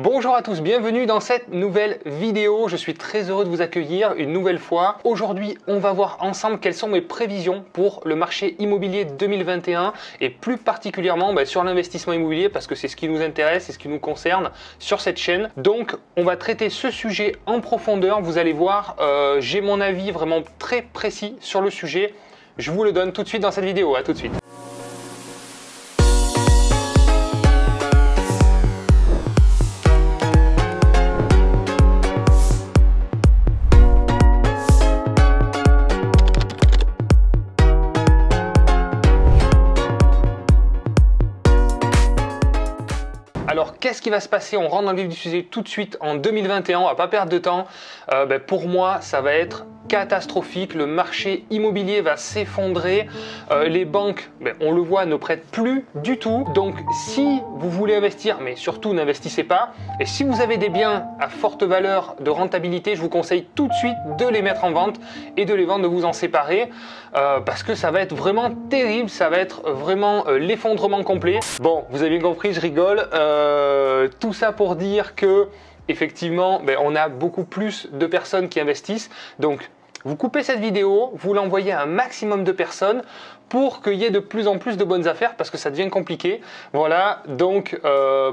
Bonjour à tous, bienvenue dans cette nouvelle vidéo. Je suis très heureux de vous accueillir une nouvelle fois. Aujourd'hui, on va voir ensemble quelles sont mes prévisions pour le marché immobilier 2021 et plus particulièrement sur l'investissement immobilier parce que c'est ce qui nous intéresse et ce qui nous concerne sur cette chaîne. Donc, on va traiter ce sujet en profondeur. Vous allez voir, j'ai mon avis vraiment très précis sur le sujet. Je vous le donne tout de suite dans cette vidéo. À tout de suite. Alors, qu'est-ce qui va se passer? On rentre dans le vif du sujet tout de suite en 2021, on va pas perdre de temps. Pour moi, ça va être catastrophique. Le marché immobilier va s'effondrer. Les banques, on le voit, ne prêtent plus du tout. Donc, si vous voulez investir, mais surtout n'investissez pas. Et si vous avez des biens à forte valeur de rentabilité, je vous conseille tout de suite de les mettre en vente et de les vendre, de vous en séparer. Parce que ça va être vraiment terrible. Ça va être vraiment l'effondrement complet. Bon, vous avez bien compris, je rigole. Tout ça pour dire que effectivement, on a beaucoup plus de personnes qui investissent. Donc, vous coupez cette vidéo, vous l'envoyez à un maximum de personnes pour qu'il y ait de plus en plus de bonnes affaires parce que ça devient compliqué. Voilà, donc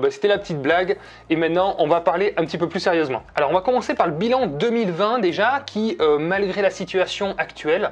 c'était la petite blague et maintenant on va parler un petit peu plus sérieusement. Alors on va commencer par le bilan 2020 déjà qui malgré la situation actuelle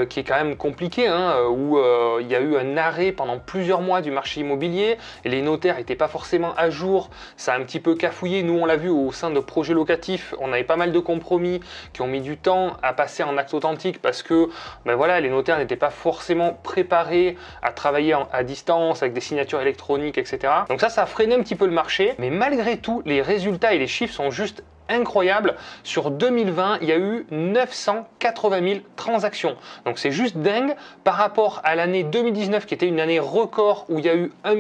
qui est quand même compliquée où il y a eu un arrêt pendant plusieurs mois du marché immobilier et les notaires n'étaient pas forcément à jour, ça a un petit peu cafouillé. Nous on l'a vu au sein de projets locatifs, on avait pas mal de compromis qui ont mis du temps à passer en acte authentique parce que les notaires n'étaient pas forcément préparés à travailler à distance avec des signatures électroniques, etc. Donc ça a freiné un petit peu le marché, mais malgré tout, les résultats et les chiffres sont juste incroyables. Sur 2020, il y a eu 980 000 transactions. Donc c'est juste dingue par rapport à l'année 2019 qui était une année record où il y a eu 1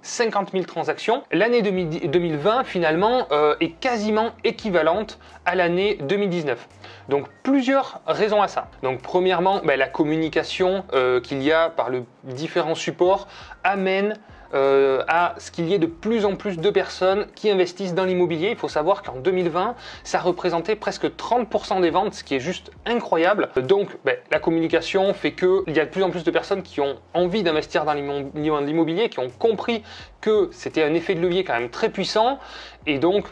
050 000 transactions. L'année 2020 finalement est quasiment équivalente à l'année 2019. Donc plusieurs raisons à ça. Donc premièrement, la communication qu'il y a par les différents supports amène à ce qu'il y ait de plus en plus de personnes qui investissent dans l'immobilier. Il faut savoir qu'en 2020, ça représentait presque 30% des ventes, ce qui est juste incroyable. Donc, la communication fait qu'il y a de plus en plus de personnes qui ont envie d'investir dans l'immobilier, qui ont compris que c'était un effet de levier quand même très puissant. Et donc,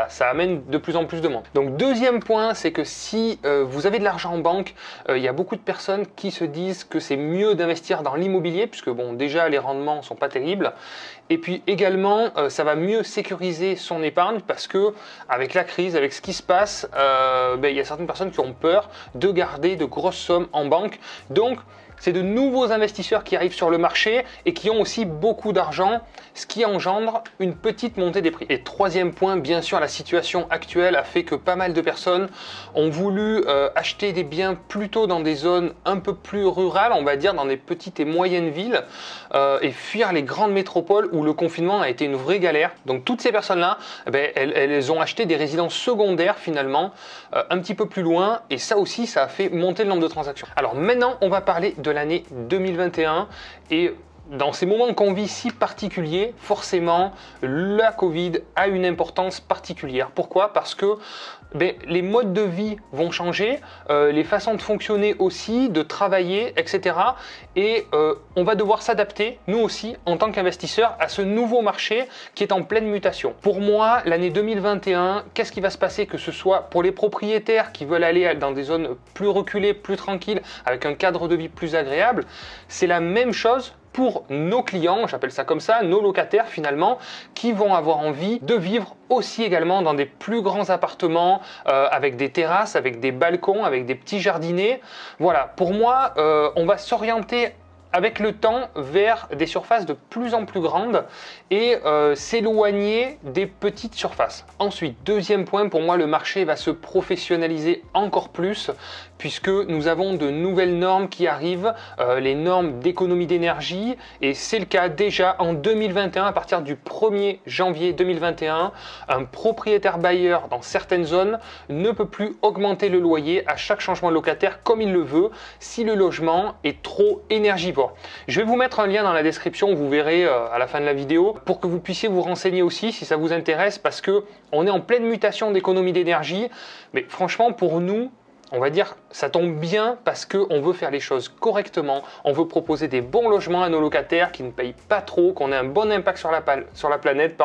ça amène de plus en plus de monde. Donc, deuxième point, c'est que si vous avez de l'argent en banque, il y a beaucoup de personnes qui se disent que c'est mieux d'investir dans l'immobilier, puisque déjà, les rendements ne sont pas terribles. Et puis également, ça va mieux sécuriser son épargne parce que avec la crise, avec ce qui se passe, il y a certaines personnes qui ont peur de garder de grosses sommes en banque. Donc, c'est de nouveaux investisseurs qui arrivent sur le marché et qui ont aussi beaucoup d'argent, ce qui engendre une petite montée des prix. Et troisième point, bien sûr, la situation actuelle a fait que pas mal de personnes ont voulu acheter des biens plutôt dans des zones un peu plus rurales, on va dire dans des petites et moyennes villes, et fuir les grandes métropoles où le confinement a été une vraie galère. Donc toutes ces personnes-là, elles ont acheté des résidences secondaires finalement, un petit peu plus loin, et ça aussi, ça a fait monter le nombre de transactions. Alors maintenant, on va parler de l'année 2021 et dans ces moments qu'on vit si particuliers, forcément, la Covid a une importance particulière. Pourquoi? Parce que les modes de vie vont changer, les façons de fonctionner aussi, de travailler, etc. Et on va devoir s'adapter, nous aussi, en tant qu'investisseurs, à ce nouveau marché qui est en pleine mutation. Pour moi, l'année 2021, qu'est-ce qui va se passer? Que ce soit pour les propriétaires qui veulent aller dans des zones plus reculées, plus tranquilles, avec un cadre de vie plus agréable, c'est la même chose pour nos clients, j'appelle ça comme ça, nos locataires finalement, qui vont avoir envie de vivre aussi également dans des plus grands appartements, avec des terrasses, avec des balcons, avec des petits jardinets. Voilà, pour moi, on va s'orienter avec le temps vers des surfaces de plus en plus grandes et s'éloigner des petites surfaces. Ensuite, deuxième point, pour moi, le marché va se professionnaliser encore plus puisque nous avons de nouvelles normes qui arrivent, les normes d'économie d'énergie, et c'est le cas déjà en 2021, à partir du 1er janvier 2021, un propriétaire bailleur dans certaines zones ne peut plus augmenter le loyer à chaque changement de locataire comme il le veut si le logement est trop énergivore. d'accord. Je vais vous mettre un lien dans la description, vous verrez à la fin de la vidéo, pour que vous puissiez vous renseigner aussi si ça vous intéresse, parce que on est en pleine mutation d'économie d'énergie, mais franchement pour nous, on va dire, ça tombe bien parce qu'on veut faire les choses correctement, on veut proposer des bons logements à nos locataires qui ne payent pas trop, qu'on ait un bon impact sur la planète,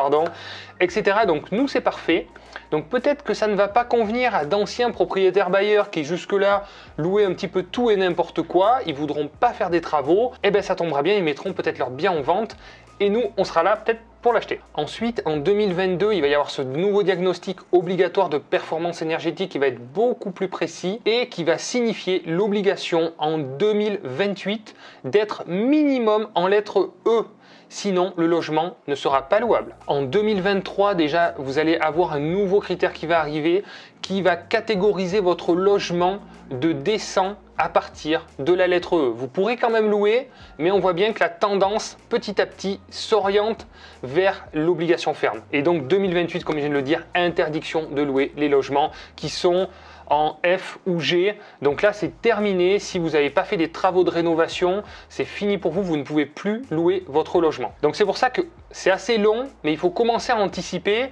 etc. Donc nous, c'est parfait. Donc peut-être que ça ne va pas convenir à d'anciens propriétaires bailleurs qui jusque-là louaient un petit peu tout et n'importe quoi, ils ne voudront pas faire des travaux, et bien ça tombera bien, ils mettront peut-être leur bien en vente, et nous, on sera là peut-être pour l'acheter. Ensuite, en 2022, il va y avoir ce nouveau diagnostic obligatoire de performance énergétique qui va être beaucoup plus précis et qui va signifier l'obligation en 2028 d'être minimum en lettre E. Sinon, le logement ne sera pas louable. En 2023, déjà, vous allez avoir un nouveau critère qui va arriver, qui va catégoriser votre logement de décent à partir de la lettre E. Vous pourrez quand même louer, mais on voit bien que la tendance, petit à petit, s'oriente vers l'obligation ferme. Et donc 2028, comme je viens de le dire, interdiction de louer les logements qui sont en F ou G. Donc là, c'est terminé. Si vous n'avez pas fait des travaux de rénovation, c'est fini pour vous. Vous ne pouvez plus louer votre logement. Donc c'est pour ça que c'est assez long, mais il faut commencer à anticiper,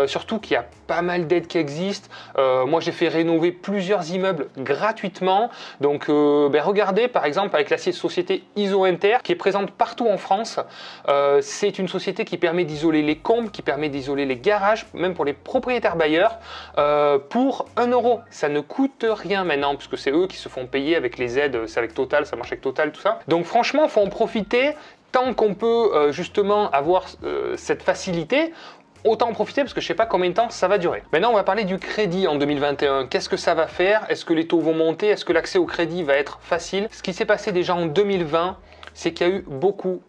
surtout qu'il y a pas mal d'aides qui existent. Moi, j'ai fait rénover plusieurs immeubles gratuitement. Donc regardez, par exemple, avec la société IsoInter, qui est présente partout en France. C'est une société qui permet d'isoler les combles, qui permet d'isoler les garages, même pour les propriétaires bailleurs, pour 1 €. Ça ne coûte rien maintenant, puisque c'est eux qui se font payer avec les aides, c'est avec Total, ça marche avec Total, tout ça. Donc franchement, il faut en profiter tant qu'on peut justement avoir cette facilité. Autant en profiter parce que je ne sais pas combien de temps ça va durer. Maintenant, on va parler du crédit en 2021. Qu'est-ce que ça va faire? Est-ce que les taux vont monter? Est-ce que l'accès au crédit va être facile? Ce qui s'est passé déjà en 2020, c'est qu'il y a eu beaucoup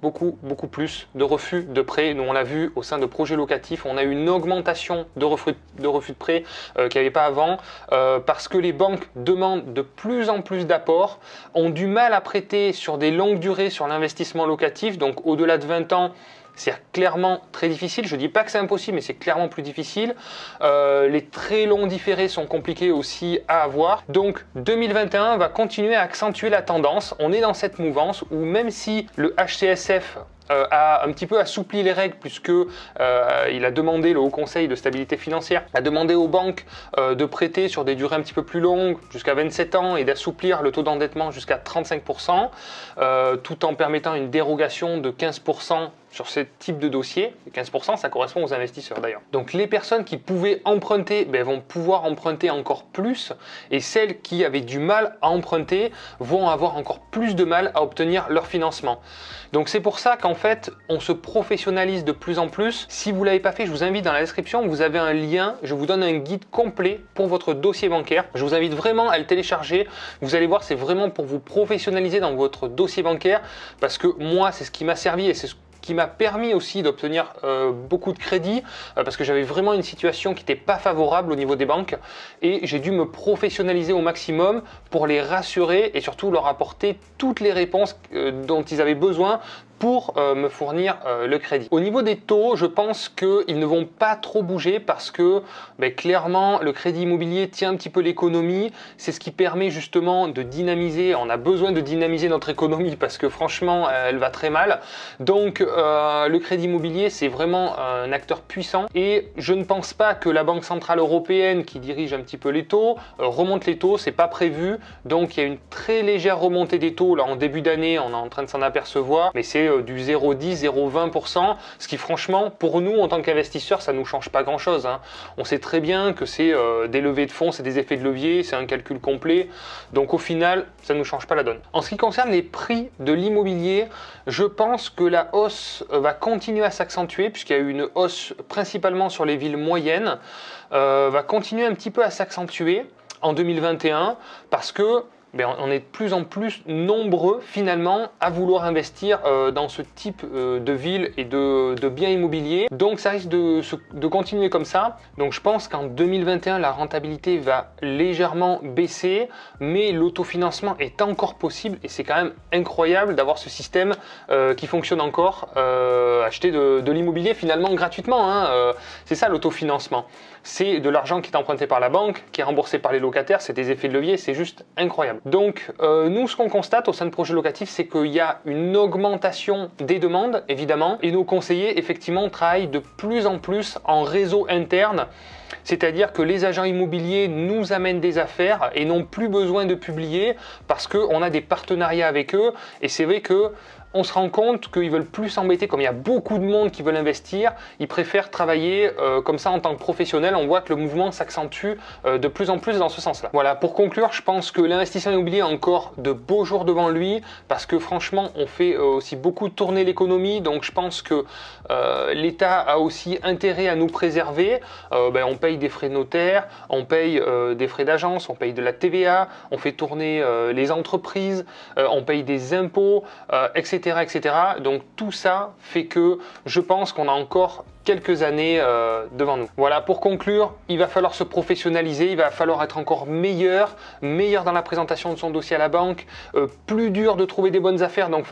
plus de refus de prêts. Nous, on l'a vu au sein de projets locatifs, on a eu une augmentation de refus de prêts qu'il n'y avait pas avant parce que les banques demandent de plus en plus d'apports, ont du mal à prêter sur des longues durées sur l'investissement locatif, donc au-delà de 20 ans, c'est clairement très difficile. Je ne dis pas que c'est impossible, mais c'est clairement plus difficile. Les très longs différés sont compliqués aussi à avoir. Donc 2021 va continuer à accentuer la tendance. On est dans cette mouvance où même si le HCSF a un petit peu assoupli les règles puisque il a demandé, le Haut Conseil de stabilité financière a demandé aux banques de prêter sur des durées un petit peu plus longues, jusqu'à 27 ans, et d'assouplir le taux d'endettement jusqu'à 35%, tout en permettant une dérogation de 15% sur ce type de dossier. 15%, ça correspond aux investisseurs d'ailleurs. Donc les personnes qui pouvaient emprunter vont pouvoir emprunter encore plus, et celles qui avaient du mal à emprunter vont avoir encore plus de mal à obtenir leur financement. Donc c'est pour ça qu'en fait, on se professionnalise de plus en plus. Si vous ne l'avez pas fait, je vous invite dans la description, vous avez un lien, je vous donne un guide complet pour votre dossier bancaire. Je vous invite vraiment à le télécharger. Vous allez voir, c'est vraiment pour vous professionnaliser dans votre dossier bancaire, parce que moi, c'est ce qui m'a servi et c'est ce qui m'a permis aussi d'obtenir beaucoup de crédits parce que j'avais vraiment une situation qui n'était pas favorable au niveau des banques, et j'ai dû me professionnaliser au maximum pour les rassurer et surtout leur apporter toutes les réponses dont ils avaient besoin pour me fournir le crédit. Au niveau des taux, je pense qu'ils ne vont pas trop bouger parce que clairement le crédit immobilier tient un petit peu l'économie. C'est ce qui permet justement de dynamiser. On a besoin de dynamiser notre économie parce que franchement elle va très mal. Donc le crédit immobilier, c'est vraiment un acteur puissant, et je ne pense pas que la Banque Centrale Européenne, qui dirige un petit peu les taux, remonte les taux. C'est pas prévu. Donc il y a une très légère remontée des taux là en début d'année, on est en train de s'en apercevoir, mais c'est du 0,10, 0,20%, ce qui franchement pour nous en tant qu'investisseurs ça nous change pas grand chose, hein. On sait très bien que c'est des levées de fonds, c'est des effets de levier, c'est un calcul complet, donc au final ça nous change pas la donne. En ce qui concerne les prix de l'immobilier, je pense que la hausse va continuer à s'accentuer puisqu'il y a eu une hausse principalement sur les villes moyennes, va continuer un petit peu à s'accentuer en 2021 parce que on est de plus en plus nombreux finalement à vouloir investir dans ce type de ville et de biens immobiliers. Donc ça risque de continuer comme ça. Donc je pense qu'en 2021, la rentabilité va légèrement baisser, mais l'autofinancement est encore possible et c'est quand même incroyable d'avoir ce système qui fonctionne encore. Acheter de l'immobilier finalement gratuitement, hein, c'est ça l'autofinancement. C'est de l'argent qui est emprunté par la banque, qui est remboursé par les locataires, c'est des effets de levier, c'est juste incroyable. Donc nous, ce qu'on constate au sein de projets locatifs, c'est qu'il y a une augmentation des demandes, évidemment, et nos conseillers, effectivement, travaillent de plus en plus en réseau interne. C'est-à-dire que les agents immobiliers nous amènent des affaires et n'ont plus besoin de publier parce qu'on a des partenariats avec eux. Et c'est vrai que on se rend compte qu'ils veulent plus s'embêter, comme il y a beaucoup de monde qui veulent investir, ils préfèrent travailler comme ça en tant que professionnel. On voit que le mouvement s'accentue de plus en plus dans ce sens-là. Voilà, pour conclure, je pense que l'investisseur immobilier a encore de beaux jours devant lui parce que franchement, on fait aussi beaucoup tourner l'économie. Donc je pense que l'État a aussi intérêt à nous préserver. On paye des frais de notaire, on paye des frais d'agence, on paye de la TVA, on fait tourner les entreprises, on paye des impôts, etc. etc. Donc tout ça fait que je pense qu'on a encore quelques années devant nous. Voilà, pour conclure, il va falloir se professionnaliser, il va falloir être encore meilleur dans la présentation de son dossier à la banque, plus dur de trouver des bonnes affaires, donc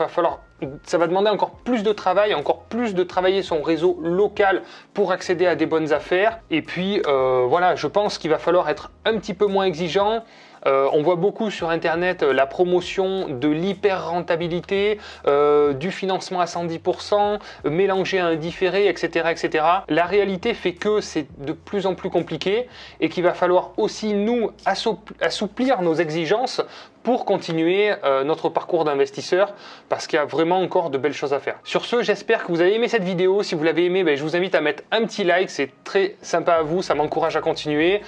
ça va demander encore plus de travail, encore plus de travailler son réseau local pour accéder à des bonnes affaires. Et puis voilà, je pense qu'il va falloir être un petit peu moins exigeant. On voit beaucoup sur internet la promotion de l'hyper rentabilité, du financement à 110%, mélangé à un différé, etc., etc. La réalité fait que c'est de plus en plus compliqué et qu'il va falloir aussi nous assouplir nos exigences pour continuer notre parcours d'investisseur parce qu'il y a vraiment encore de belles choses à faire. Sur ce, j'espère que vous avez aimé cette vidéo. Si vous l'avez aimé, je vous invite à mettre un petit like, c'est très sympa à vous, ça m'encourage à continuer.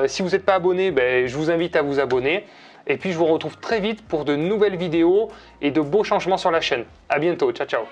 Si vous n'êtes pas abonné, je vous invite à vous abonner. Et puis je vous retrouve très vite pour de nouvelles vidéos et de beaux changements sur la chaîne. À bientôt, ciao ciao.